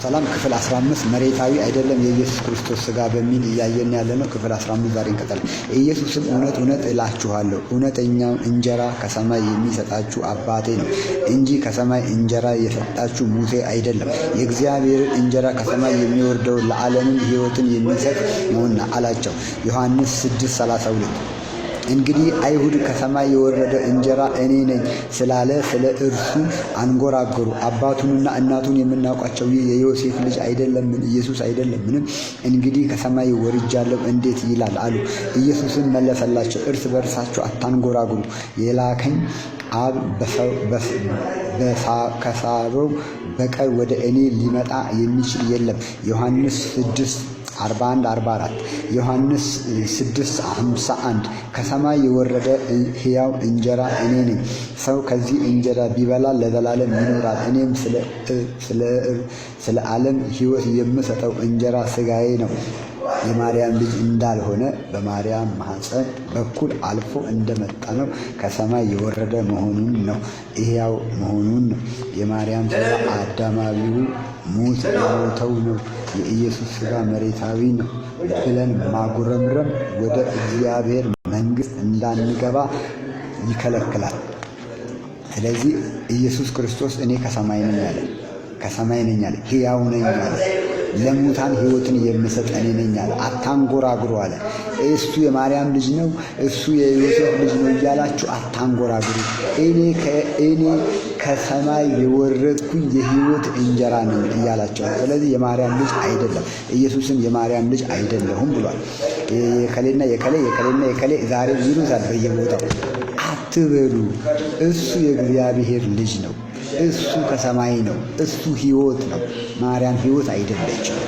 ሰላም ክፍል 15 መሬታዊ አይደለም የኢየሱስ ክርስቶስ ሥጋ በሚል እያየን ያለነው ክፍል 15 ዛሬ እንቀጥላለን። ኢየሱስም እውነት እውነት እላችኋለሁ እውነተኛው እንጀራ ከሰማይ የሚሰጣችሁ አባቴ ነው እንጂ ከሰማይ እንጀራ የሰጣችሁ ሙሴ አይደለም። የእግዚአብሔርን እንጀራ ከሰማይ የሚወርደው ለዓለምም ሕይወትን የሚሰጥ ነውና አላቸው። ዮሐንስ 6:32 እንግዲህ አይሁድ ከሰማይ የወረደ እንጀራ እኔ ነኝ ስላለ ስለ እርሱ አንጎራጎሩ። አባቱንና እናቱን የምናውቃቸው ይህ የዮሴፍ ልጅ አይደለምን? ኢየሱስ አይደለምን? እንግዲህ ከሰማይ ወርጃለሁ እንዴት ይላል አሉ። ኢየሱስን መለሰላቸው፣ እርስ በርሳችሁ አታንጎራጉሩ። የላከኝ አብ ከሳበው በቀር ወደ እኔ ሊመጣ የሚችል የለም። ዮሐንስ 6:41-44 ዮሐንስ 6:51 ከሰማይ የወረደ ሕያው እንጀራ እኔ ነኝ። ሰው ከዚህ እንጀራ ቢበላ ለዘላለም ይኖራል። እኔም ስለ ዓለም ሕይወት የምሰጠው እንጀራ ሥጋዬ ነው። የማርያም ልጅ እንዳልሆነ በማርያም ማኅፀን በኩል አልፎ እንደመጣ ነው። ከሰማይ የወረደ መሆኑን ነው፣ ሕያው መሆኑን ነው። የማርያም ሥጋ አዳማዊው ሞት የሞተው ነው። የኢየሱስ ሥጋ መሬታዊ ነው ብለን ማጉረምረም ወደ እግዚአብሔር መንግሥት እንዳንገባ ይከለክላል። ስለዚህ ኢየሱስ ክርስቶስ እኔ ከሰማይ ነኝ አለ፣ ሕያው ነኝ አለ። ለሙታን ሕይወትን የምሰጥ እኔ ነኝ አለ። አታንጎራጉሩ አለ። እሱ የማርያም ልጅ ነው፣ እሱ የዮሴፍ ልጅ ነው እያላችሁ አታንጎራጉሩ። እኔ ከሰማይ የወረድኩኝ የሕይወት እንጀራ ነኝ እያላቸው። ስለዚህ የማርያም ልጅ አይደለም፣ ኢየሱስም የማርያም ልጅ አይደለሁም ብሏል። የከሌና የከሌ ዛሬ ይሉታል በየቦታው። አትበሉ። እሱ የእግዚአብሔር ልጅ ነው። እሱ ከሰማይ ነው። እሱ ሕይወት ነው። ማርያም ሕይወት አይደለችም።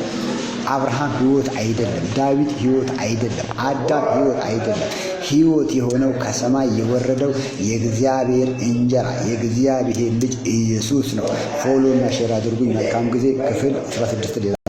አብርሃም ሕይወት አይደለም። ዳዊት ሕይወት አይደለም። አዳም ሕይወት አይደለም። ሕይወት የሆነው ከሰማይ የወረደው የእግዚአብሔር እንጀራ የእግዚአብሔር ልጅ ኢየሱስ ነው። ፎሎ እና ሼር አድርጉኝ። መልካም ጊዜ። ክፍል 16